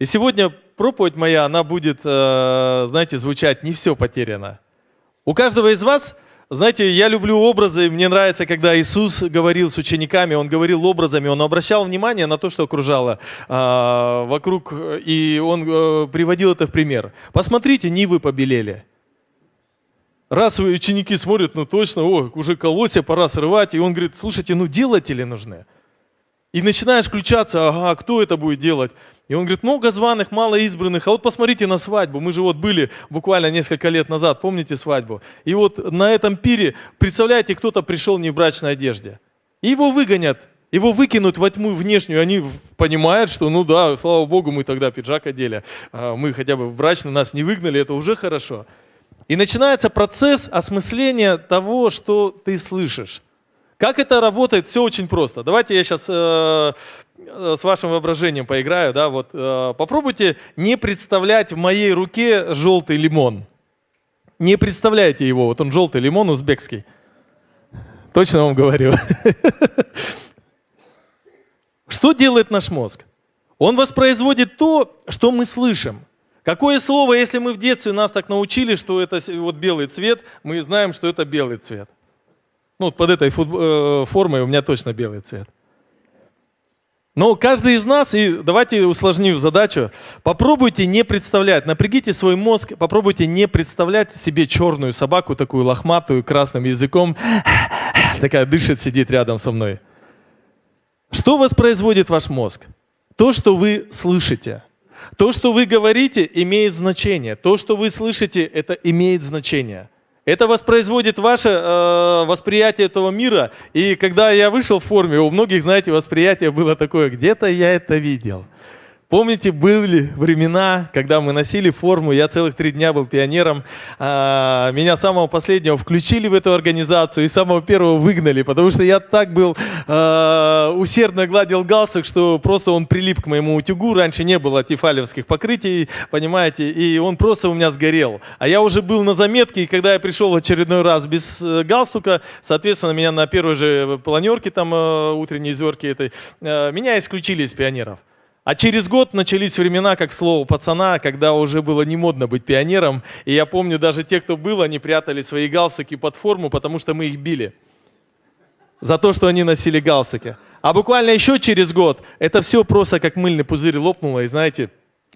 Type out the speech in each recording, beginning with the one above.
И сегодня проповедь моя, она будет, знаете, звучать «Не все потеряно». У каждого из вас, знаете, я люблю образы, мне нравится, когда Иисус говорил с учениками, Он говорил образами, Он обращал внимание на то, что окружало вокруг, и Он приводил это в пример. Посмотрите, нивы побелели. Раз ученики смотрят, ну точно, уже колосья пора срывать, и Он говорит, слушайте, ну делатели нужны. И начинаешь включаться, ага, кто это будет делать? И он говорит, много званых, мало избранных. А вот посмотрите на свадьбу. Мы же вот были буквально несколько лет назад, помните свадьбу? И вот на этом пире, представляете, кто-то пришел не в брачной одежде. И его выгонят, его выкинут во тьму внешнюю. Они понимают, что ну да, слава Богу, мы тогда пиджак одели. Мы хотя бы в брачный, нас не выгнали, это уже хорошо. И начинается процесс осмысления того, что ты слышишь. Как это работает? Все очень просто. Давайте я сейчас с вашим воображением поиграю. Да? Вот, попробуйте не представлять в моей руке желтый лимон. Не представляйте его. Вот он желтый лимон узбекский. Точно вам говорю. Что делает наш мозг? Он воспроизводит то, что мы слышим. Какое слово, если мы в детстве нас так научили, что это вот белый цвет, мы знаем, что это белый цвет. Ну, под этой формой у меня точно белый цвет. Но каждый из нас, и давайте усложним задачу, попробуйте не представлять, напрягите свой мозг, попробуйте не представлять себе черную собаку, такую лохматую, красным языком, такая дышит, сидит рядом со мной. Что воспроизводит ваш мозг? То, что вы слышите. То, что вы говорите, имеет значение. То, что вы слышите, это имеет значение. Это воспроизводит ваше восприятие этого мира. И когда я вышел в форме, у многих, знаете, восприятие было такое, где-то я это видел. Помните, были времена, когда мы носили форму, я целых 3 дня был пионером, меня самого последнего включили в эту организацию и самого первого выгнали, потому что я так был усердно гладил галстук, что просто он прилип к моему утюгу, раньше не было тефалевских покрытий, понимаете, и он просто у меня сгорел. А я уже был на заметке, и когда я пришел в очередной раз без галстука, соответственно, меня на первой же планерке, там утренней зорке этой, меня исключили из пионеров. А через год начались времена, как слово пацана, когда уже было не модно быть пионером. И я помню, даже те, кто был, они прятали свои галстуки под форму, потому что мы их били. За то, что они носили галстуки. А буквально еще через год это все просто как мыльный пузырь лопнуло. И знаете,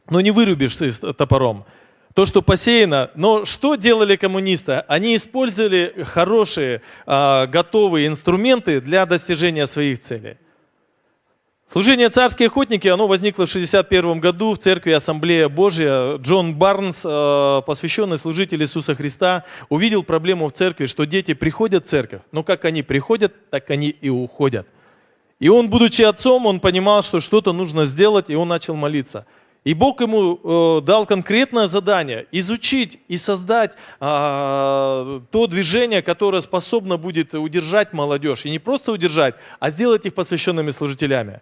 ну не вырубишь ты топором. То, что посеяно. Но что делали коммунисты? Они использовали хорошие, готовые инструменты для достижения своих целей. Служение «Царские охотники», оно возникло в 1961 году в церкви Ассамблея Божья. Джон Барнс, посвященный служитель Иисуса Христа, увидел проблему в церкви, что дети приходят в церковь, но как они приходят, так они и уходят. И он, будучи отцом, он понимал, что что-то нужно сделать, и он начал молиться. И Бог ему дал конкретное задание – изучить и создать то движение, которое способно будет удержать молодежь. И не просто удержать, а сделать их посвященными служителями.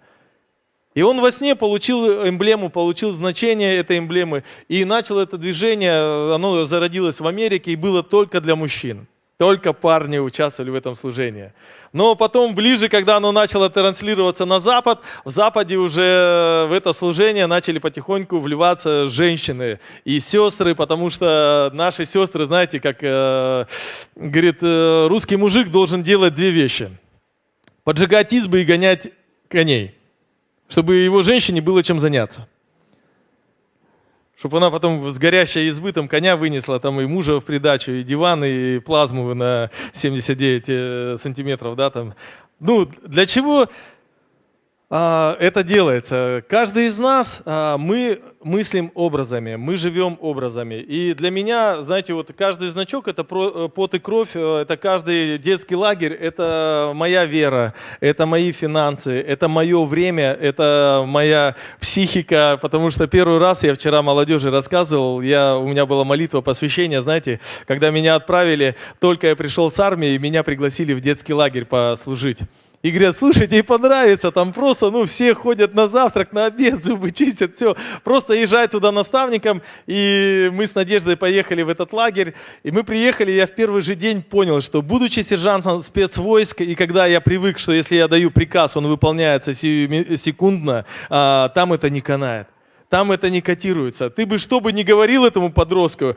И он во сне получил эмблему, получил значение этой эмблемы и начал это движение, оно зародилось в Америке и было только для мужчин. Только парни участвовали в этом служении. Но потом ближе, когда оно начало транслироваться на Запад, в Западе уже в это служение начали потихоньку вливаться женщины и сестры, потому что наши сестры, знаете, как говорит, русский мужик должен делать 2 вещи. Поджигать избы и гонять коней, чтобы его женщине было чем заняться. Чтобы она потом с горящей избы там коня вынесла, там и мужа в придачу, и диван, и плазму на 79 сантиметров. Да, там. Ну, для чего это делается? Каждый из нас, мы мыслим образами, мы живем образами. И для меня, знаете, вот каждый значок – это пот и кровь, это каждый детский лагерь, это моя вера, это мои финансы, это мое время, это моя психика. Потому что первый раз я вчера молодежи рассказывал, у меня была молитва посвящения, знаете, когда меня отправили, только я пришел с армии, меня пригласили в детский лагерь послужить. И говорят, слушайте, ей понравится, там просто, все ходят на завтрак, на обед, зубы чистят, все. Просто езжай туда наставником, и мы с Надеждой поехали в этот лагерь. И мы приехали, и я в первый же день понял, что будучи сержантом спецвойск, и когда я привык, что если я даю приказ, он выполняется секундно, там это не канает. там это не котируется. Ты бы что бы ни говорил этому подростку,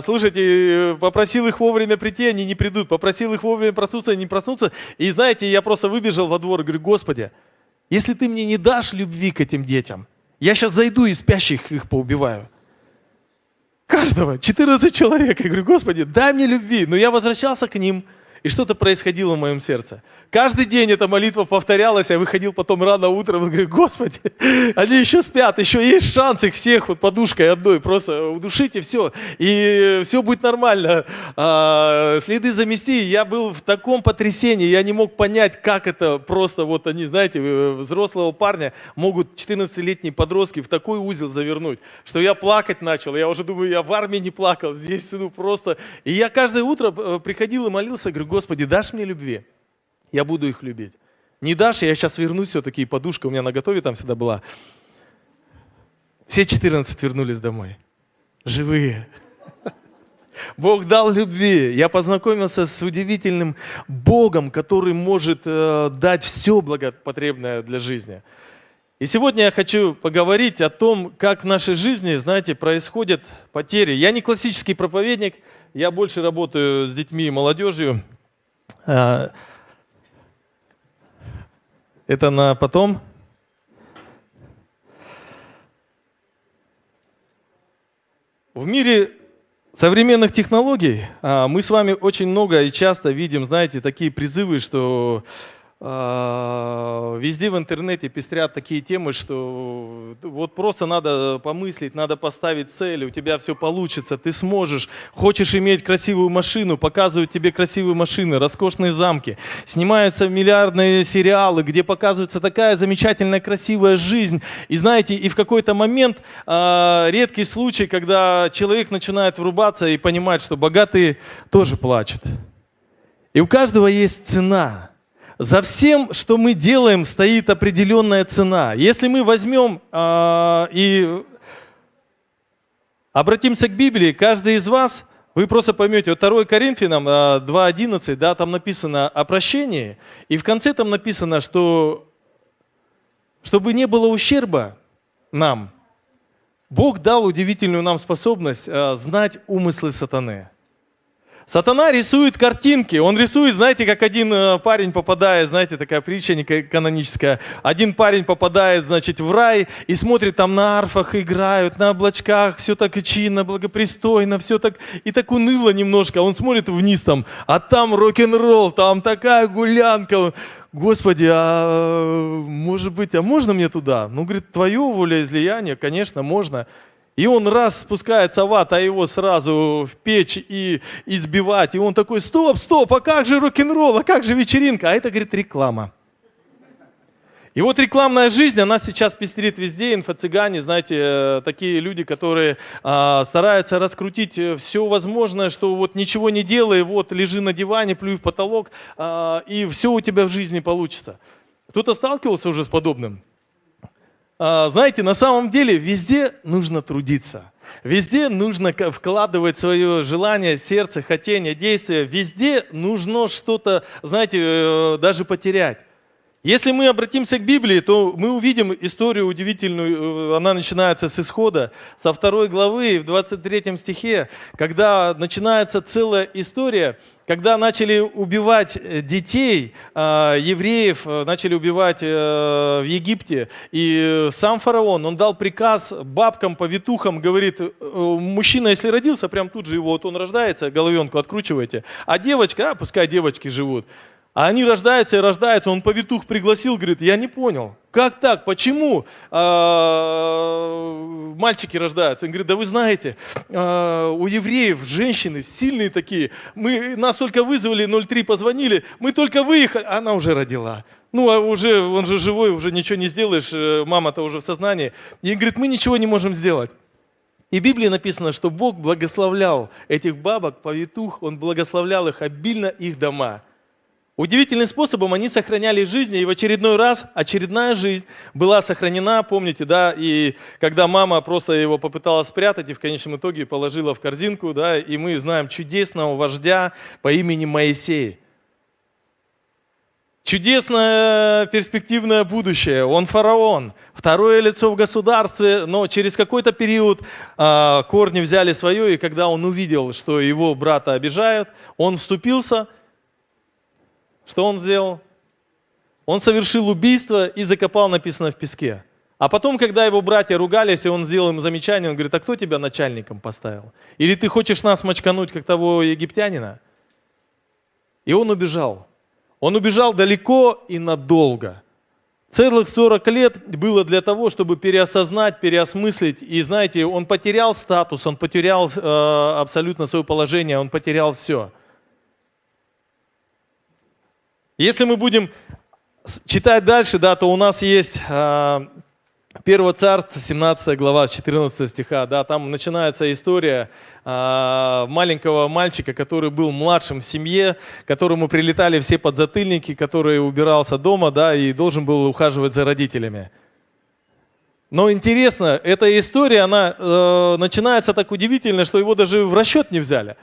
слушайте, попросил их вовремя прийти, они не придут, попросил их вовремя проснуться, они не проснутся. И знаете, я просто выбежал во двор и говорю: Господи, если ты мне не дашь любви к этим детям, я сейчас зайду и спящих их поубиваю. Каждого, 14 человек. Я говорю: Господи, дай мне любви. Но я возвращался к ним, и что-то происходило в моем сердце. Каждый день эта молитва повторялась, я выходил потом рано утром и говорю: Господи, они еще спят, еще есть шанс их всех вот подушкой одной просто удушить, и все. И все будет нормально. Следы замести. Я был в таком потрясении, я не мог понять, как это просто, вот они, знаете, взрослого парня могут 14-летние подростки в такой узел завернуть, что я плакать начал. Я уже думаю, я в армии не плакал, здесь просто. И я каждое утро приходил и молился, говорю: Господи, дашь мне любви? Я буду их любить. Не дашь, я сейчас вернусь все-таки, и подушка у меня наготове там всегда была. Все 14 вернулись домой. Живые. Бог дал любви. Я познакомился с удивительным Богом, который может дать все благопотребное для жизни. И сегодня я хочу поговорить о том, как в нашей жизни, знаете, происходят потери. Я не классический проповедник, я больше работаю с детьми и молодежью. Это на потом. В мире современных технологий мы с вами очень много и часто видим, знаете, такие призывы, что везде в интернете пестрят такие темы, что вот просто надо помыслить, надо поставить цель, у тебя все получится, ты сможешь. Хочешь иметь красивую машину, показывают тебе красивые машины, роскошные замки. Снимаются миллиардные сериалы, где показывается такая замечательная, красивая жизнь. И знаете, и в какой-то момент редкий случай, когда человек начинает врубаться и понимать, что богатые тоже плачут. И у каждого есть цена. За всем, что мы делаем, стоит определенная цена. Если мы возьмем и обратимся к Библии, каждый из вас, вы просто поймете, вот 2 Коринфянам 2:11, да, там написано о прощении, и в конце там написано, что чтобы не было ущерба нам, Бог дал удивительную нам способность знать умыслы сатаны. Сатана рисует картинки, он рисует, знаете, как один парень попадает, знаете, такая притча каноническая, один парень попадает, значит, в рай и смотрит, там на арфах играют, на облачках, все так чинно, благопристойно, все так, и так уныло немножко, он смотрит вниз там, а там рок-н-ролл, там такая гулянка. Господи, может быть, можно мне туда? Ну, говорит, твое волеизлияние, конечно, можно. И он раз спускается в ад, а его сразу в печь и избивать. И он такой: стоп, а как же рок-н-ролл, а как же вечеринка? А это, говорит, реклама. И вот рекламная жизнь, она сейчас пестрит везде, инфо-цыгане, знаете, такие люди, которые стараются раскрутить все возможное, что вот ничего не делай, вот лежи на диване, плюй в потолок, и все у тебя в жизни получится. Кто-то сталкивался уже с подобным? Знаете, на самом деле везде нужно трудиться. Везде нужно вкладывать свое желание, сердце, хотение, действие. Везде нужно что-то, знаете, даже потерять. Если мы обратимся к Библии, то мы увидим историю удивительную. Она начинается с Исхода, со 2 главы, в 23 стихе, когда начинается целая история, когда начали убивать детей, евреев, начали убивать в Египте. И сам фараон, он дал приказ бабкам, повитухам, говорит: мужчина, если родился, прям тут же его, вот он рождается, головенку откручивайте, а девочка, пускай девочки живут. А они рождаются и рождаются, он повитух пригласил, говорит: я не понял, как так, почему мальчики рождаются? Он говорит: да вы знаете, у евреев женщины сильные такие, нас только вызвали, 03 позвонили, мы только выехали, она уже родила. Ну, а уже, он же живой, уже ничего не сделаешь, мама-то уже в сознании. И говорит: мы ничего не можем сделать. И в Библии написано, что Бог благословлял этих бабок, повитух, Он благословлял их обильно, их дома. Удивительным способом они сохраняли жизнь, и в очередной раз очередная жизнь была сохранена, помните, да, и когда мама просто его попыталась спрятать и в конечном итоге положила в корзинку, да, и мы знаем чудесного вождя по имени Моисей. Чудесное перспективное будущее. Он фараон, второе лицо в государстве, но через какой-то период корни взяли свое, и когда он увидел, что его брата обижают, он вступился. Что он сделал? Он совершил убийство и закопал, написано, в песке. А потом, когда его братья ругались, и он сделал им замечание, он говорит: а кто тебя начальником поставил? Или ты хочешь нас мочкануть, как того египтянина? И он убежал. Он убежал далеко и надолго. Целых 40 лет было для того, чтобы переосознать, переосмыслить. И знаете, он потерял статус, он потерял абсолютно свое положение, он потерял все. Если мы будем читать дальше, да, то у нас есть 1 Царств, 17 глава, 14 стиха. Да, там начинается история маленького мальчика, который был младшим в семье, которому прилетали все подзатыльники, который убирался дома, да, и должен был ухаживать за родителями. Но интересно, эта история, она начинается так удивительно, что его даже в расчет не взяли.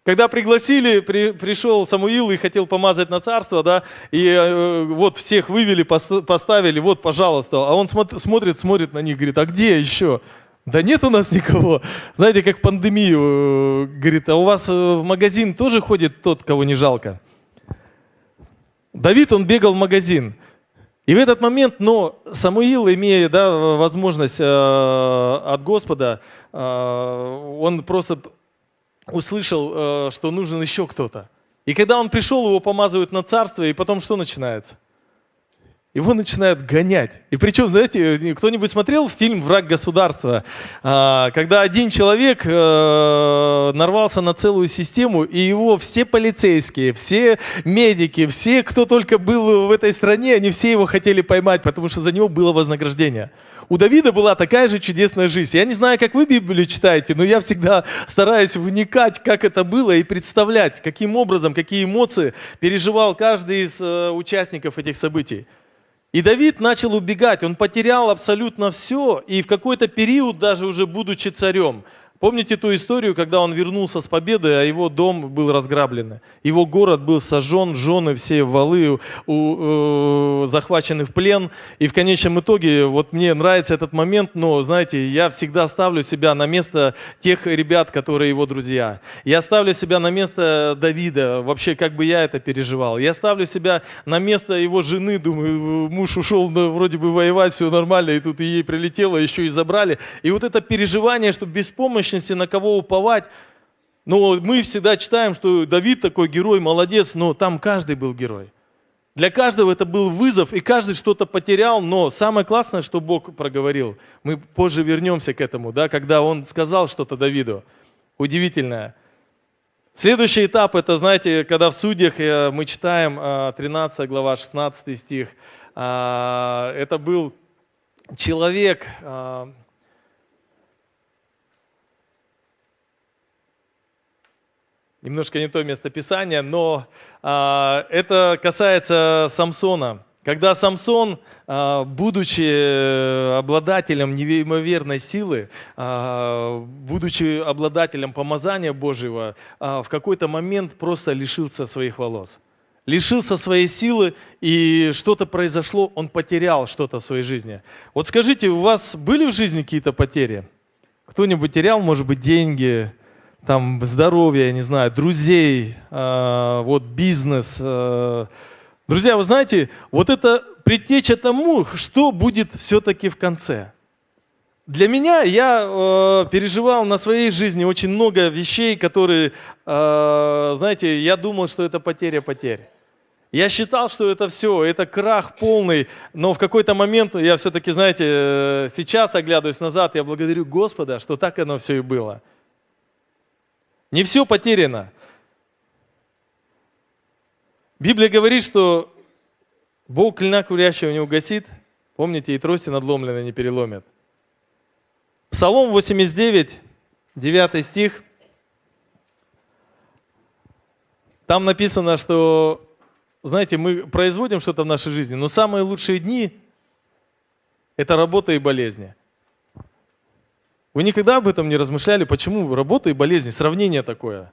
Когда пригласили, пришел Самуил и хотел помазать на царство, да, и вот всех вывели, поставили, вот, пожалуйста. А он смотрит на них, говорит: а где еще? Да нет у нас никого. Знаете, как в пандемию, говорит: а у вас в магазин тоже ходит тот, кого не жалко? Давид, он бегал в магазин. И в этот момент, но Самуил, имея, да, возможность от Господа, он просто услышал, что нужен еще кто-то. И когда он пришел, его помазывают на царство, и потом что начинается? Его начинают гонять. И причем, знаете, кто-нибудь смотрел фильм «Враг государства», когда один человек нарвался на целую систему, и его все полицейские, все медики, все, кто только был в этой стране, они все его хотели поймать, потому что за него было вознаграждение. У Давида была такая же чудесная жизнь. Я не знаю, как вы Библию читаете, но я всегда стараюсь вникать, как это было, и представлять, каким образом, какие эмоции переживал каждый из участников этих событий. И Давид начал убегать, он потерял абсолютно все, и в какой-то период, даже уже будучи царем, помните ту историю, когда он вернулся с победы, а его дом был разграблен, его город был сожжен, жены все валы захвачены в плен, и в конечном итоге, вот мне нравится этот момент, но, знаете, я всегда ставлю себя на место тех ребят, которые его друзья. Я ставлю себя на место Давида, вообще, как бы я это переживал. Я ставлю себя на место его жены, думаю, муж ушел вроде бы воевать, все нормально, и тут и ей прилетело, еще и забрали. И вот это переживание, что без помощи, на кого уповать. Но мы всегда читаем, что Давид такой герой, молодец, но там каждый был герой. Для каждого это был вызов, и каждый что-то потерял, но самое классное, что Бог проговорил, мы позже вернемся к этому, да, когда Он сказал что-то Давиду. Удивительное. Следующий этап, это, знаете, когда в Судьях мы читаем 13 глава, 16 стих, это был человек... Немножко не то местописание, но это касается Самсона. Когда Самсон, будучи обладателем неимоверной силы, будучи обладателем помазания Божьего, в какой-то момент просто лишился своих волос. Лишился своей силы, и что-то произошло, он потерял что-то в своей жизни. Вот скажите, у вас были в жизни какие-то потери? Кто-нибудь терял, может быть, деньги, там, здоровье, я не знаю, друзей, вот бизнес. Друзья, вы знаете, вот это предтеча тому, что будет все-таки в конце. Для меня, я переживал на своей жизни очень много вещей, которые, знаете, я думал, что это потеря потерь. Я считал, что это все, это крах полный, но в какой-то момент я все-таки, знаете, сейчас, оглядываясь назад, я благодарю Господа, что так оно все и было. Не все потеряно. Библия говорит, что Бог клина курящего не угасит, помните, и трости надломленные не переломят. Псалом 89, 9 стих. Там написано, что, знаете, мы производим что-то в нашей жизни, но самые лучшие дни – это работа и болезни. Вы никогда об этом не размышляли, почему работа и болезни, сравнение такое?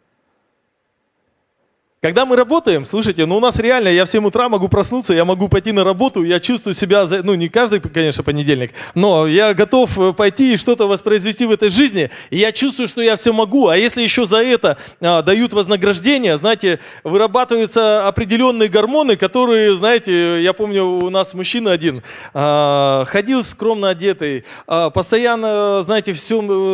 Когда мы работаем, слушайте, ну у нас реально, я в 7 утра могу проснуться, я могу пойти на работу, я чувствую себя, ну не каждый, конечно, понедельник, но я готов пойти и что-то воспроизвести в этой жизни, и я чувствую, что я все могу. А если еще за это дают вознаграждение, знаете, вырабатываются определенные гормоны, которые, знаете, я помню, у нас мужчина один ходил скромно одетый, постоянно, знаете,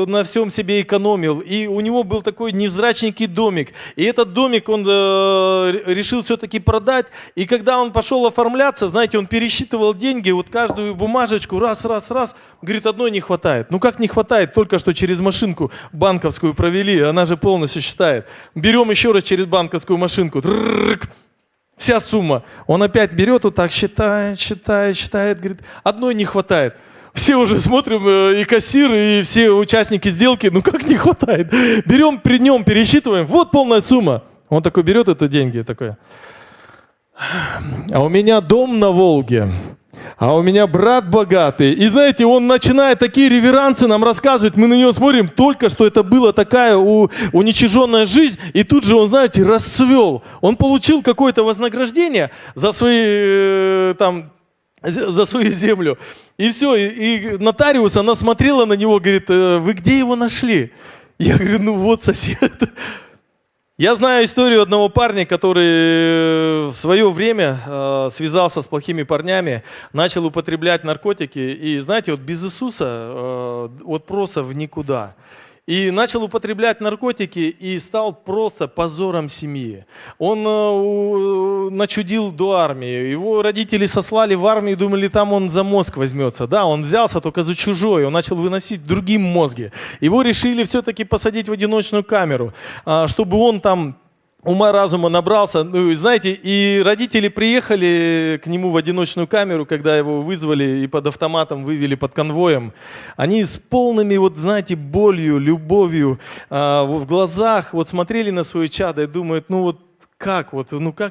на всем себе экономил, и у него был такой невзрачненький домик, и этот домик он решил все-таки продать, и когда он пошел оформляться, знаете, он пересчитывал деньги, вот каждую бумажечку, раз, говорит, одной не хватает. Ну как не хватает? Только что через машинку банковскую провели, она же полностью считает. Берем еще раз через банковскую машинку, вся сумма. Он опять берет, вот так считает, говорит, одной не хватает. Все уже смотрим, и кассир, и все участники сделки, ну как не хватает? Берем при нем, пересчитываем, вот полная сумма. Он такой берет это деньги, такой, а у меня дом на Волге, а у меня брат богатый. И знаете, он начинает такие реверансы нам рассказывать, мы на него смотрим, только что это была такая уничиженная жизнь, и тут же он, знаете, расцвел. Он получил какое-то вознаграждение за свои, за свою землю. И все, и нотариус, она смотрела на него, говорит, вы где его нашли? Я говорю, ну вот сосед. Я знаю историю одного парня, который в свое время связался с плохими парнями, начал употреблять наркотики, и знаете, вот без Иисуса вот просто в никуда. И начал употреблять наркотики и стал просто позором семьи. Он начудил до армии. Его родители сослали в армию, думали, там он за мозг возьмется. Да, он взялся только за чужой, он начал выносить другим мозги. Его решили все-таки посадить в одиночную камеру, чтобы он там ума-разума набрался. Ну, знаете, и родители приехали к нему в одиночную камеру, когда его вызвали и под автоматом вывели под конвоем. Они с полными, вот знаете, болью, любовью в глазах вот смотрели на свое чадо и думают, ну вот как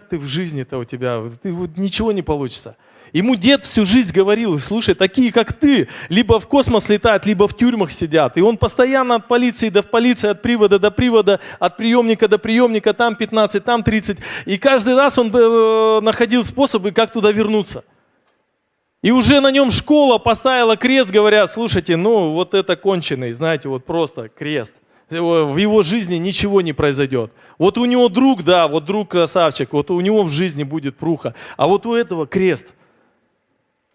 ты в жизни-то у тебя, вот ничего не получится. Ему дед всю жизнь говорил, слушай, такие как ты, либо в космос летают, либо в тюрьмах сидят. И он постоянно от полиции до полиции, от привода до привода, от приемника до приемника, там 15, там 30. И каждый раз он находил способы, как туда вернуться. И уже на нем школа поставила крест, говорят, слушайте, ну вот это конченый, знаете, вот просто крест. В его жизни ничего не произойдет. Вот у него друг, да, вот друг красавчик, вот у него в жизни будет пруха, а вот у этого крест.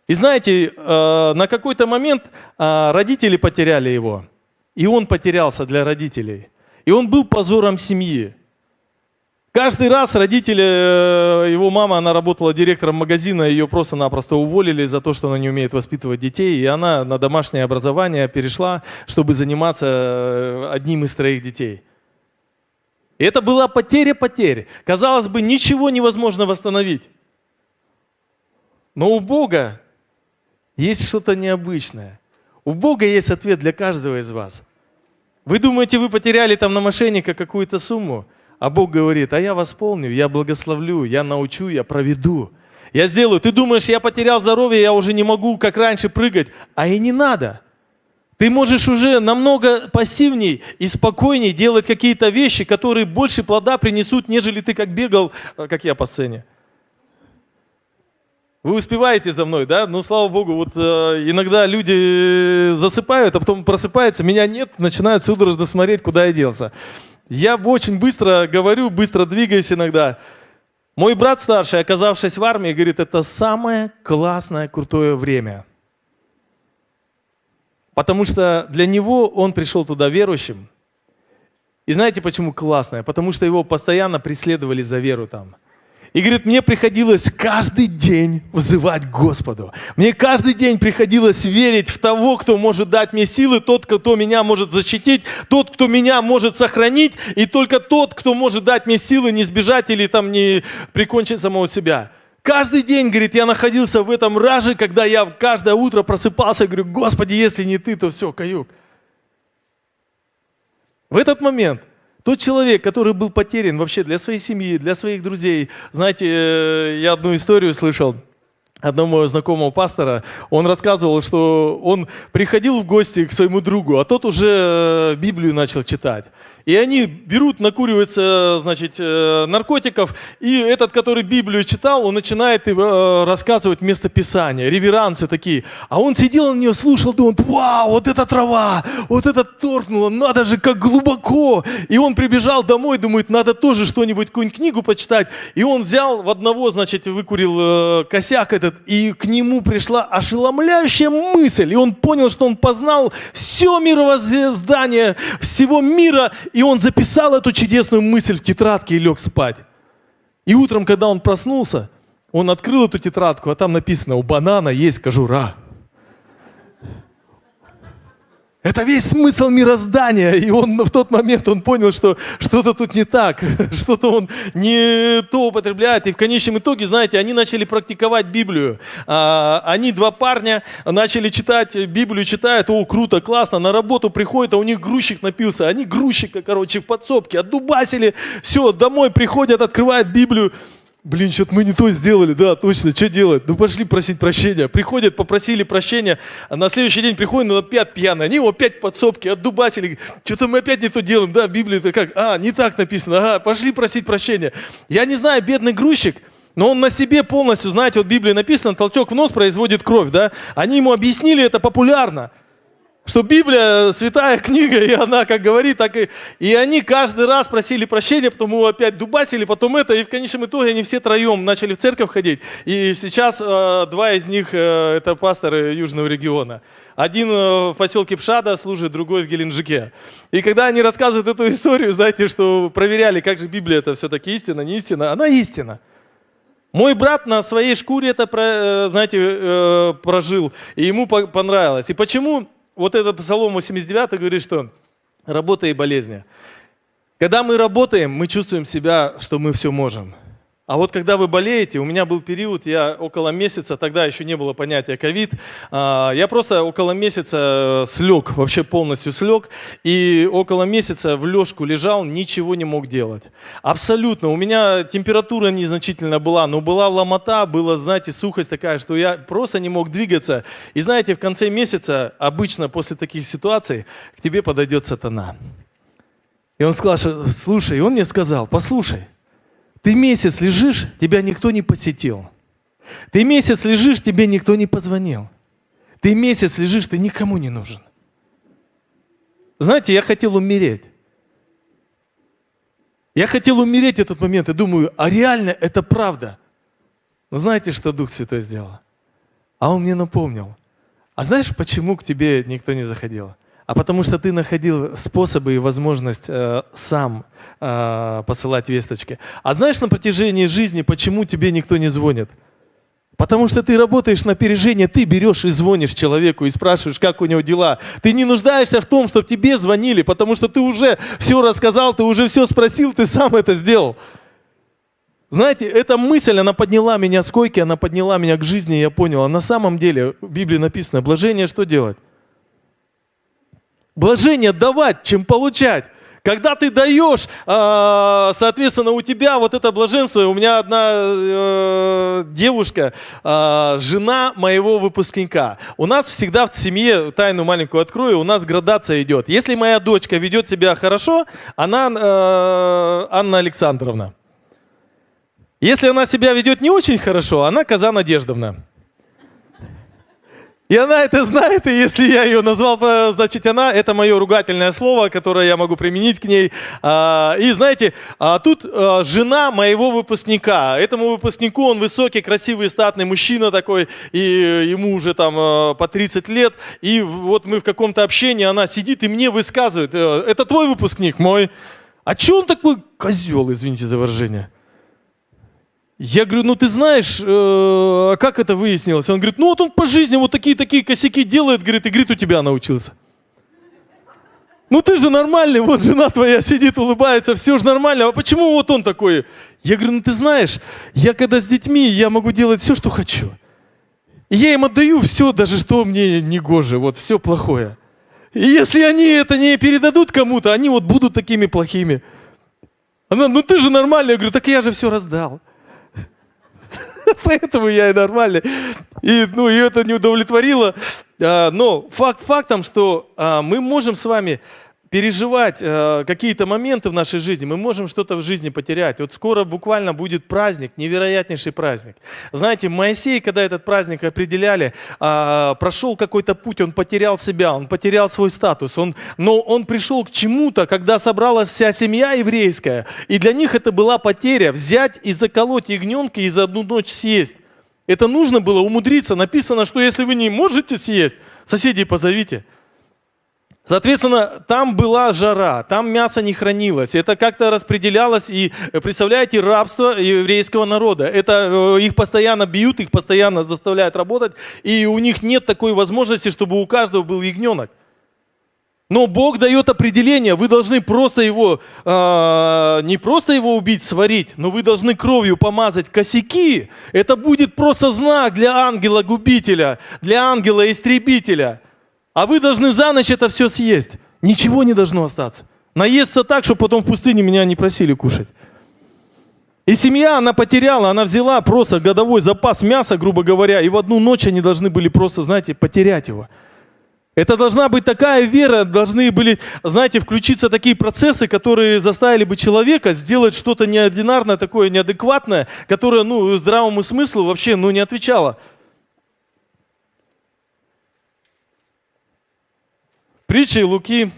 И знаете, на какой-то момент родители потеряли его, и он потерялся для родителей. И он был позором семьи. Каждый раз родители, его мама, она работала директором магазина, ее просто-напросто уволили за то, что она не умеет воспитывать детей, и она на домашнее образование перешла, чтобы заниматься одним из 3 детей. И это была потеря потерь. Казалось бы, ничего невозможно восстановить. Но у Бога есть что-то необычное. У Бога есть ответ для каждого из вас. Вы думаете, вы потеряли там на мошенника какую-то сумму, а Бог говорит, а я восполню, я благословлю, я научу, я проведу. Я сделаю. Ты думаешь, я потерял здоровье, я уже не могу, как раньше, прыгать. А и не надо. Ты можешь уже намного пассивней и спокойней делать какие-то вещи, которые больше плода принесут, нежели ты как бегал, как я по сцене. Вы успеваете за мной, да? Ну, слава Богу, вот иногда люди засыпают, а потом просыпаются, меня нет, начинают судорожно смотреть, куда я делся. Я очень быстро говорю, быстро двигаюсь иногда. Мой брат старший, оказавшись в армии, говорит, это самое классное, крутое время. Потому что для него он пришел туда верующим. И знаете, почему классное? Потому что его постоянно преследовали за веру там. И говорит, мне приходилось каждый день взывать к Господу. Мне каждый день приходилось верить в того, кто может дать мне силы, тот, кто меня может защитить, тот, кто меня может сохранить, и только тот, кто может дать мне силы не сбежать или там не прикончить самого себя. Каждый день, говорит, я находился в этом раже, когда я каждое утро просыпался и говорю, Господи, если не ты, то все, каюк. В этот момент тот человек, который был потерян вообще для своей семьи, для своих друзей. Знаете, я одну историю слышал. одного моего знакомого пастора, он рассказывал, что он приходил в гости к своему другу, а тот уже Библию начал читать. И они берут, накуриваются, значит, наркотиков, и этот, который Библию читал, он начинает рассказывать местописания, реверансы такие. А он сидел на нее, слушал, думал, вау, вот эта трава, вот это торкнуло, надо же, как глубоко. И он прибежал домой, думает, надо тоже что-нибудь, какую-нибудь книгу почитать. И он взял в одного, значит, выкурил косяк этот, и к нему пришла ошеломляющая мысль. И он понял, что он познал все мировоздание всего мира. И он записал эту чудесную мысль в тетрадке и лег спать. И утром, когда он проснулся, он открыл эту тетрадку, а там написано: у банана есть кожура. Это весь смысл мироздания. И он в тот момент он понял, что что-то тут не так, что-то он не то употребляет. И в конечном итоге, знаете, они начали практиковать Библию. Они, два парня, начали читать Библию, читают, о, круто, классно, на работу приходят, а у них грузчик напился. Они грузчика, короче, в подсобке отдубасили, все, домой приходят, открывают Библию. Блин, что-то мы не то сделали, да, точно, что делать? Ну пошли просить прощения. Приходят, попросили прощения, а на следующий день приходят, ну опять пьяные. Они его опять в подсобке отдубасили. Что-то мы опять не то делаем, да, в Библии-то как? Не так написано, ага, пошли просить прощения. Я не знаю, бедный грузчик, но он на себе полностью, знаете, вот в Библии написано, толчок в нос производит кровь, да? Они ему объяснили это популярно. Что Библия святая книга, и она как говорит, так и они каждый раз просили прощения, потом его опять дубасили, потом это, и в конечном итоге они все троем начали в церковь ходить. И сейчас два из них это пасторы Южного региона. Один в поселке Пшада служит, другой в Геленджике. И когда они рассказывают эту историю, знаете, что проверяли, как же Библия это все-таки истина, не истина, она истина. Мой брат на своей шкуре это, знаете, прожил, и ему понравилось. И почему? Вот этот Псалом 89 говорит, что работа и болезни. Когда мы работаем, мы чувствуем себя, что мы все можем. А вот когда вы болеете, у меня был период, я около месяца, тогда еще не было понятия ковид, я просто около месяца слег, вообще полностью слег, и около месяца в лёжку лежал, ничего не мог делать. Абсолютно. У меня температура незначительно была, но была ломота, была, знаете, сухость такая, что я просто не мог двигаться. И знаете, в конце месяца, обычно после таких ситуаций, к тебе подойдет сатана. И он сказал, что, слушай, и он мне сказал, послушай, ты месяц лежишь, тебя никто не посетил. Ты месяц лежишь, тебе никто не позвонил. Ты месяц лежишь, ты никому не нужен. Знаете, я хотел умереть. Я хотел умереть в этот момент и думаю, а реально это правда. Но знаете, что Дух Святой сделал? А Он мне напомнил. А знаешь, почему к тебе никто не заходил? А потому что ты находил способы и возможность сам посылать весточки. А знаешь, на протяжении жизни, почему тебе никто не звонит? Потому что ты работаешь на опережение, ты берешь и звонишь человеку и спрашиваешь, как у него дела. Ты не нуждаешься в том, чтобы тебе звонили, потому что ты уже все рассказал, ты уже все спросил, ты сам это сделал. Знаете, эта мысль, она подняла меня с койки, она подняла меня к жизни, и я понял, а на самом деле в Библии написано, блажение что делать? Блажение давать, чем получать. Когда ты даешь, соответственно, у тебя вот это блаженство. У меня одна девушка, жена моего выпускника. У нас всегда в семье, тайну маленькую открою, у нас градация идет. Если моя дочка ведет себя хорошо, она Анна Александровна. Если она себя ведет не очень хорошо, она Коза Надеждовна. И она это знает, и если я ее назвал, значит она, это мое ругательное слово, которое я могу применить к ней. И знаете, тут жена моего выпускника. Этому выпускнику он высокий, красивый, статный мужчина такой, и ему уже там по 30 лет. И вот мы в каком-то общении, она сидит и мне высказывает, это твой выпускник? Мой. А че он такой козел, извините за выражение? Я говорю, ну ты знаешь, как это выяснилось? Он говорит, ну вот он по жизни вот такие косяки делает, говорит, и говорит, у тебя научился. Ну ты же нормальный, вот жена твоя сидит, улыбается, все же нормально, а почему вот он такой? Я говорю, ну ты знаешь, я когда с детьми, я могу делать все, что хочу. И я им отдаю все, даже что мне не гоже, вот все плохое. И если они это не передадут кому-то, они вот будут такими плохими. Она, ну ты же нормальный, я говорю, так я же все раздал. Поэтому я и нормальный. И это не удовлетворило. Но факт фактом, что мы можем с вами переживать какие-то моменты в нашей жизни, мы можем что-то в жизни потерять. Вот скоро буквально будет праздник, невероятнейший праздник. Знаете, Моисей, когда этот праздник определяли, прошел какой-то путь, он потерял себя, он потерял свой статус. Но он пришел к чему-то, когда собралась вся семья еврейская, и для них это была потеря взять и заколоть ягненка и за одну ночь съесть. Это нужно было умудриться. Написано, что если вы не можете съесть, соседей позовите. Соответственно, там была жара, там мясо не хранилось, это как-то распределялось, и, представляете, рабство еврейского народа. Это их постоянно бьют, их постоянно заставляют работать, и у них нет такой возможности, чтобы у каждого был ягненок. Но Бог дает определение, вы должны просто его, не просто его убить, сварить, но вы должны кровью помазать косяки. Это будет просто знак для ангела-губителя, для ангела-истребителя. А вы должны за ночь это все съесть. Ничего не должно остаться. Наесться так, чтобы потом в пустыне меня не просили кушать. И семья, она потеряла, она взяла просто годовой запас мяса, грубо говоря, и в одну ночь они должны были просто, знаете, потерять его. Это должна быть такая вера, должны были, знаете, включиться такие процессы, которые заставили бы человека сделать что-то неординарное, такое неадекватное, которое, здравому смыслу вообще, не отвечало. Притча Луки,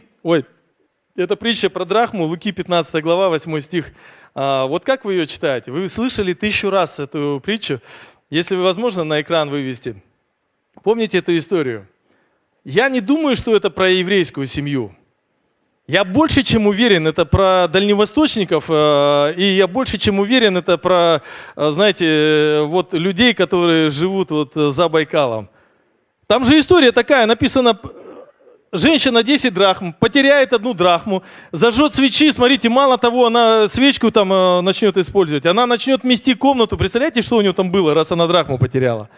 это притча про драхму, Луки 15 глава, 8 стих. Вот как вы ее читаете? Вы слышали 1000 раз эту притчу, если возможно на экран вывести. Помните эту историю? Я не думаю, что это про еврейскую семью. Я больше чем уверен, это про дальневосточников, и я больше чем уверен, это про, знаете, людей, которые живут за Байкалом. Там же история такая, написано... Женщина 10 драхм, потеряет 1 драхму, зажжет свечи, смотрите, мало того, она свечку там начнет использовать, она начнет мести комнату, представляете, что у нее там было, раз она драхму потеряла?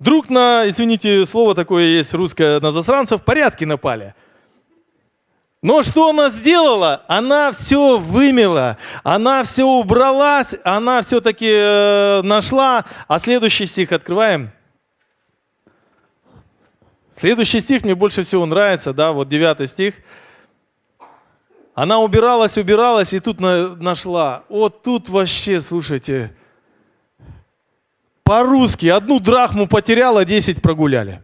Вдруг извините, слово такое есть русское, на засранцев порядки напали. Но что она сделала? Она все вымела, она все убралась, она все-таки нашла, а следующий стих открываем. Следующий стих мне больше всего нравится, 9 стих. Она убиралась, и тут нашла. Вот тут вообще, слушайте, по-русски 1 драхму потеряла, 10 прогуляли.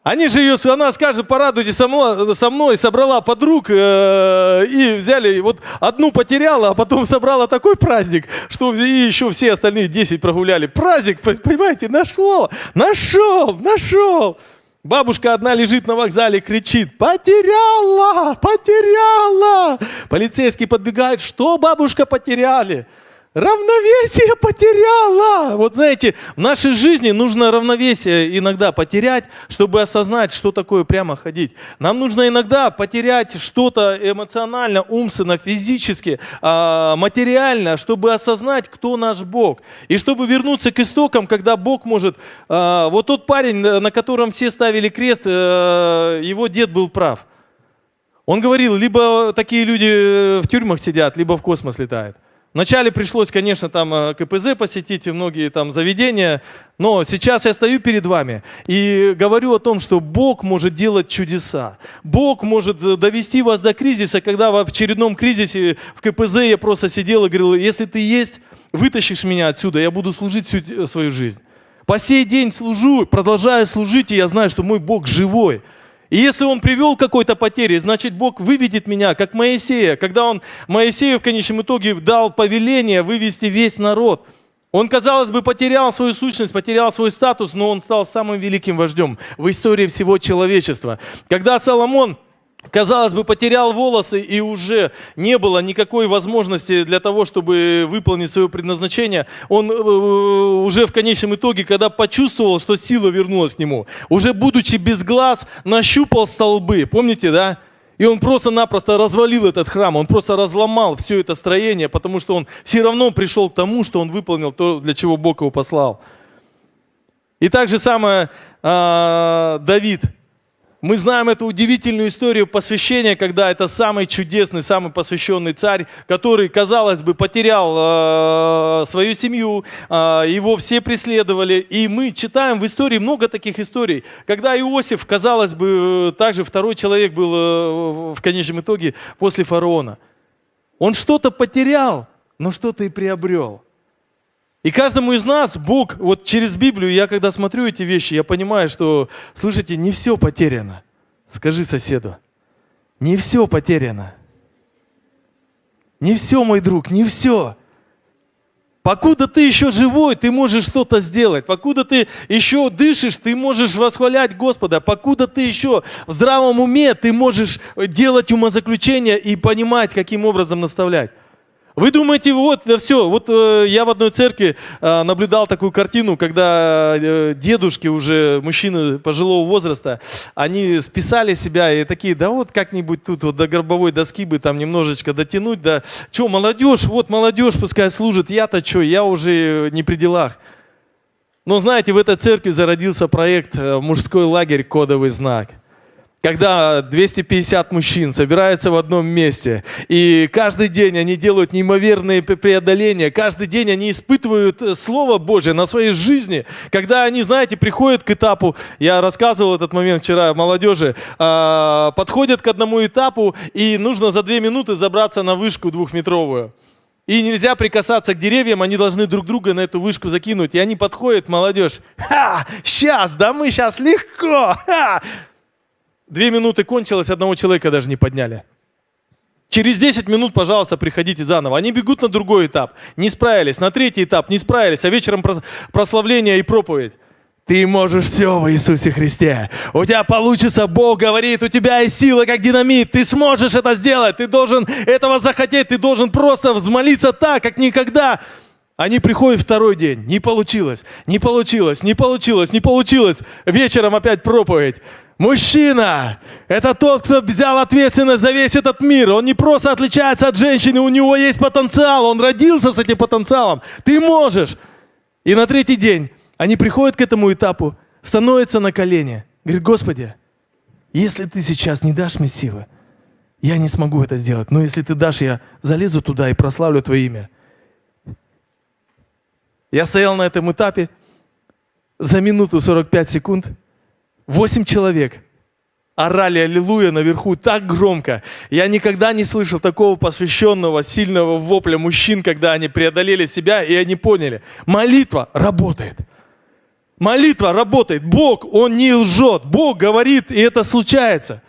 Она скажет, порадуйтесь со мной, собрала подруг и взяли, 1 потеряла, а потом собрала такой праздник, что и еще все остальные 10 прогуляли. Праздник, понимаете, нашел. Бабушка одна лежит на вокзале, кричит: потеряла. Полицейский подбегает: что бабушка потеряли? Равновесие потеряла. Знаете, в нашей жизни нужно равновесие иногда потерять, чтобы осознать, что такое прямо ходить. Нам нужно иногда потерять что-то эмоционально, умственно, физически, материально, чтобы осознать, кто наш Бог. И чтобы вернуться к истокам, когда Бог может... тот парень, на котором все ставили крест, его дед был прав. Он говорил, либо такие люди в тюрьмах сидят, либо в космос летают. Вначале пришлось, конечно, там КПЗ посетить, многие там заведения, но сейчас я стою перед вами и говорю о том, что Бог может делать чудеса. Бог может довести вас до кризиса, когда в очередном кризисе в КПЗ я просто сидел и говорил: если ты есть, вытащишь меня отсюда, я буду служить всю свою жизнь. По сей день служу, продолжаю служить, и я знаю, что мой Бог живой. И если Он привел к какой-то потере, значит, Бог выведет меня, как Моисея. Когда Он Моисею в конечном итоге дал повеление вывести весь народ. Он, казалось бы, потерял свою сущность, потерял свой статус, но он стал самым великим вождем в истории всего человечества. Когда Соломон, казалось бы, потерял волосы и уже не было никакой возможности для того, чтобы выполнить свое предназначение, он уже в конечном итоге, когда почувствовал, что сила вернулась к нему, уже будучи без глаз, нащупал столбы, помните, да? И он просто-напросто развалил этот храм, он просто разломал все это строение, потому что он все равно пришел к тому, что он выполнил то, для чего Бог его послал. И так же самое Давид. Мы знаем эту удивительную историю посвящения, когда это самый чудесный, самый посвященный царь, который, казалось бы, потерял свою семью, его все преследовали. И мы читаем в истории много таких историй, когда Иосиф, казалось бы, также второй человек был в конечном итоге после фараона. Он что-то потерял, но что-то и приобрел. И каждому из нас Бог, вот через Библию, я когда смотрю эти вещи, я понимаю, что, слушайте, не все потеряно. Скажи соседу, не все потеряно. Не все, мой друг, не все. Покуда ты еще живой, ты можешь что-то сделать. Покуда ты еще дышишь, ты можешь восхвалять Господа. Покуда ты еще в здравом уме, ты можешь делать умозаключения и понимать, каким образом наставлять. Вы думаете, вот, да все, вот я в одной церкви наблюдал такую картину, когда дедушки уже, мужчины пожилого возраста, они списали себя и такие, да вот как-нибудь тут вот до гробовой доски бы там немножечко дотянуть, да, что, молодежь, вот молодежь пускай служит, я-то что, я уже не при делах. Но знаете, в этой церкви зародился проект «Мужской лагерь. Кодовый знак». Когда 250 мужчин собираются в одном месте, и каждый день они делают неимоверные преодоления, каждый день они испытывают Слово Божие на своей жизни, когда они, знаете, приходят к этапу, я рассказывал этот момент вчера молодежи, подходят к одному этапу, и нужно за 2 минуты забраться на вышку 2-метровую. И нельзя прикасаться к деревьям, они должны друг друга на эту вышку закинуть, и они подходят, молодежь, сейчас, да мы сейчас легко, 2 минуты кончилось, одного человека даже не подняли. Через 10 минут, пожалуйста, приходите заново. Они бегут на другой этап, не справились, на 3-й этап не справились, а вечером прославление и проповедь. Ты можешь все в Иисусе Христе. У тебя получится, Бог говорит, у тебя есть сила, как динамит. Ты сможешь это сделать, ты должен этого захотеть, ты должен просто взмолиться так, как никогда. Они приходят 2-й день, не получилось, не получилось, не получилось, не получилось. Вечером опять проповедь. Мужчина – это тот, кто взял ответственность за весь этот мир. Он не просто отличается от женщины, у него есть потенциал, он родился с этим потенциалом. Ты можешь. И на 3-й день они приходят к этому этапу, становятся на колени. Говорит, Господи, если ты сейчас не дашь мне силы, я не смогу это сделать. Но если ты дашь, я залезу туда и прославлю Твое имя. Я стоял на этом этапе за минуту 45 секунд. 8 человек орали аллилуйя наверху так громко. Я никогда не слышал такого посвященного, сильного вопля мужчин, когда они преодолели себя и они поняли. Молитва работает. Молитва работает. Бог, Он не лжет. Бог говорит, и это случается.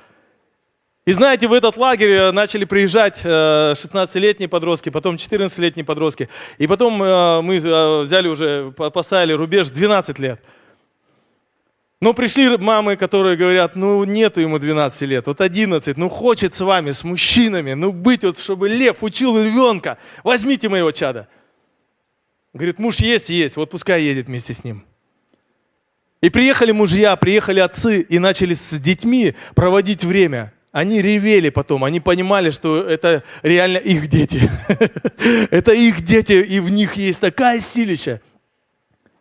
И знаете, в этот лагерь начали приезжать 16-летние подростки, потом 14-летние подростки. И потом мы взяли уже, поставили рубеж 12 лет. Но пришли мамы, которые говорят, ну нету ему 12 лет, вот 11, ну хочет с вами, с мужчинами, ну быть вот, чтобы лев учил львенка, возьмите моего чада. Говорит, муж есть, вот пускай едет вместе с ним. И приехали мужья, приехали отцы и начали с детьми проводить время. Они ревели потом, они понимали, что это реально их дети. Это их дети, и в них есть такая силища.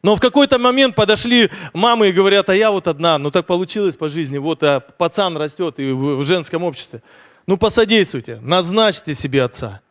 Но в какой-то момент подошли мамы и говорят, а я вот одна, ну так получилось по жизни, вот пацан растет и в женском обществе. Ну посодействуйте, назначьте себе отца.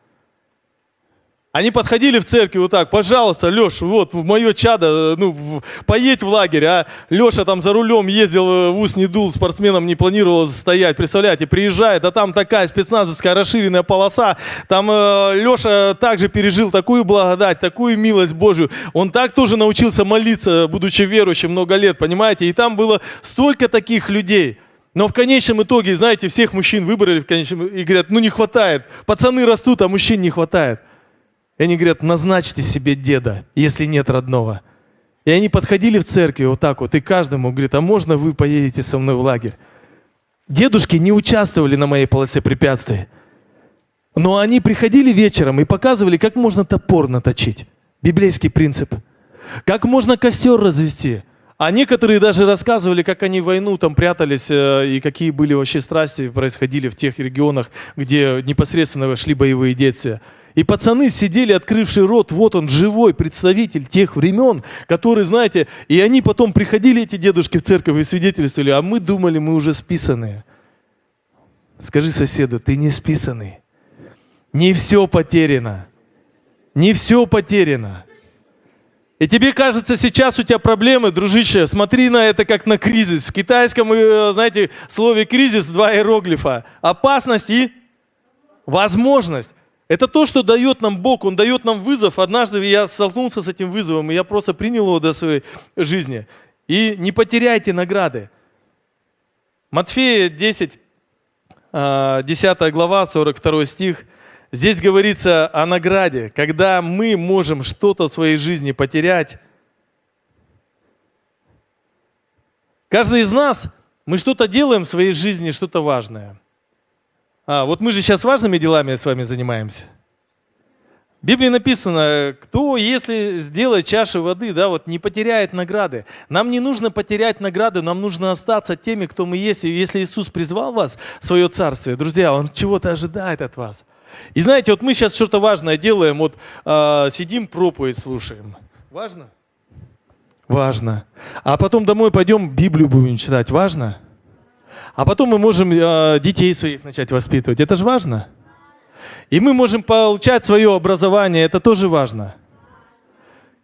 Они подходили в церкви вот так, пожалуйста, Леш, вот мое чадо, ну поедь в лагерь, а Леша там за рулем ездил, в ус не дул, спортсменом не планировал стоять, представляете, приезжает, а там такая спецназовская расширенная полоса, там Леша также пережил такую благодать, такую милость Божию, он так тоже научился молиться, будучи верующим много лет, понимаете, и там было столько таких людей. Но в конечном итоге, знаете, всех мужчин выбрали в конечном и говорят, ну не хватает, пацаны растут, а мужчин не хватает. И они говорят, назначьте себе деда, если нет родного. И они подходили в церкви вот так вот, и каждому говорят, а можно вы поедете со мной в лагерь? Дедушки не участвовали на моей полосе препятствий. Но они приходили вечером и показывали, как можно топор наточить. Библейский принцип. Как можно костер развести. А некоторые даже рассказывали, как они в войну там прятались, и какие были вообще страсти происходили в тех регионах, где непосредственно шли боевые действия. И пацаны сидели, открывший рот, вот он, живой представитель тех времен, которые, знаете, и они потом приходили, эти дедушки, в церковь и свидетельствовали, а мы думали, мы уже списанные. Скажи соседу, ты не списанный. Не все потеряно. Не все потеряно. И тебе кажется, сейчас у тебя проблемы, дружище, смотри на это как на кризис. В китайском, знаете, слове кризис два иероглифа. Опасность и возможность. Это то, что дает нам Бог, Он дает нам вызов. Однажды я столкнулся с этим вызовом, и я просто принял его до своей жизни. И не потеряйте награды. Матфея 10 глава, 42 стих. Здесь говорится о награде, когда мы можем что-то в своей жизни потерять. Каждый из нас, мы что-то делаем в своей жизни, что-то важное. Вот мы же сейчас важными делами с вами занимаемся. В Библии написано, кто, если сделает чашу воды, да, вот не потеряет награды. Нам не нужно потерять награды, нам нужно остаться теми, кто мы есть. И если Иисус призвал вас в свое царствие, друзья, Он чего-то ожидает от вас. И знаете, вот мы сейчас что-то важное делаем, вот сидим, проповедь слушаем. Важно? Важно. А потом домой пойдем, Библию будем читать. Важно? А потом мы можем детей своих начать воспитывать. Это же важно. И мы можем получать свое образование. Это тоже важно.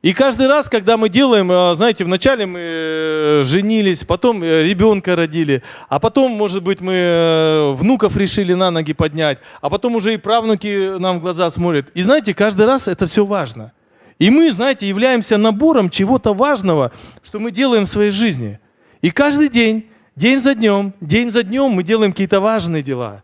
И каждый раз, когда мы делаем, знаете, вначале мы женились, потом ребенка родили, а потом, может быть, мы внуков решили на ноги поднять, а потом уже и правнуки нам в глаза смотрят. И знаете, каждый раз это все важно. И мы, знаете, являемся набором чего-то важного, что мы делаем в своей жизни. И каждый день, день за днем мы делаем какие-то важные дела.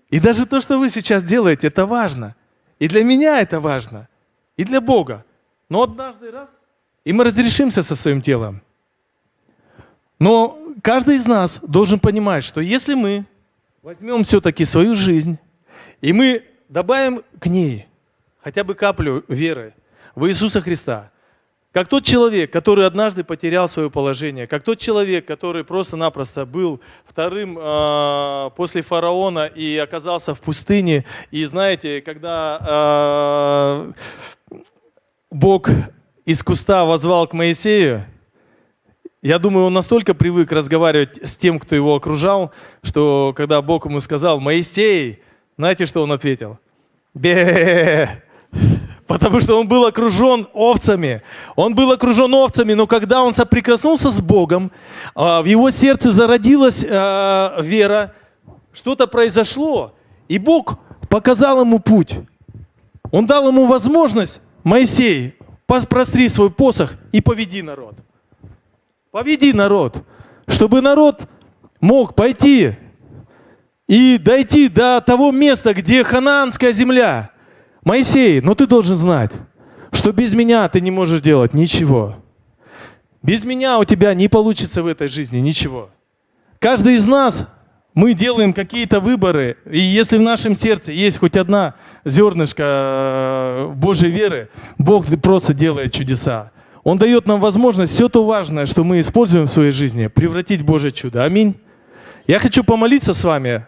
И даже то, что вы сейчас делаете, это важно. И для меня это важно. И для Бога. Но однажды раз, и мы разрешимся со своим телом. Но каждый из нас должен понимать, что если мы возьмем все-таки свою жизнь, и мы добавим к ней хотя бы каплю веры в Иисуса Христа, как тот человек, который однажды потерял свое положение, как тот человек, который просто-напросто был вторым после фараона и оказался в пустыне. И знаете, когда Бог из куста воззвал к Моисею, я думаю, он настолько привык разговаривать с тем, кто его окружал, что когда Бог ему сказал: «Моисей», знаете, что он ответил? «Бе». Потому что он был окружен овцами. Он был окружен овцами, но когда он соприкоснулся с Богом, в его сердце зародилась вера, что-то произошло, и Бог показал ему путь. Он дал ему возможность: «Моисей, простри свой посох и поведи народ». Поведи народ, чтобы народ мог пойти и дойти до того места, где ханаанская земля. Моисей, но ты должен знать, что без меня ты не можешь делать ничего. Без меня у тебя не получится в этой жизни ничего. Каждый из нас, мы делаем какие-то выборы, и если в нашем сердце есть хоть одна зернышко Божьей веры, Бог просто делает чудеса. Он дает нам возможность все то важное, что мы используем в своей жизни, превратить в Божье чудо. Аминь. Я хочу помолиться с вами,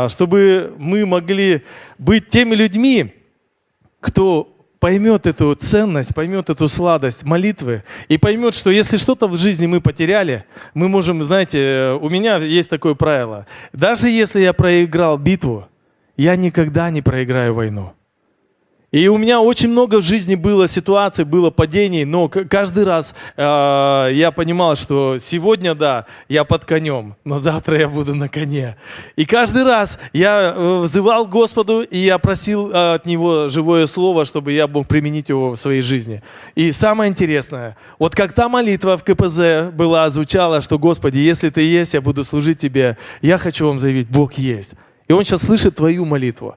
чтобы мы могли быть теми людьми, кто поймет эту ценность, поймет эту сладость молитвы и поймет, что если что-то в жизни мы потеряли, мы можем, знаете, у меня есть такое правило. Даже если я проиграл битву, я никогда не проиграю войну. И у меня очень много в жизни было ситуаций, было падений, но каждый раз я понимал, что сегодня, да, я под конем, но завтра я буду на коне. И каждый раз я взывал к Господу, и я просил от Него живое слово, чтобы я мог применить его в своей жизни. И самое интересное, вот как та молитва в КПЗ звучала, что: «Господи, если Ты есть, я буду служить Тебе, я хочу вам заявить, Бог есть». И Он сейчас слышит твою молитву.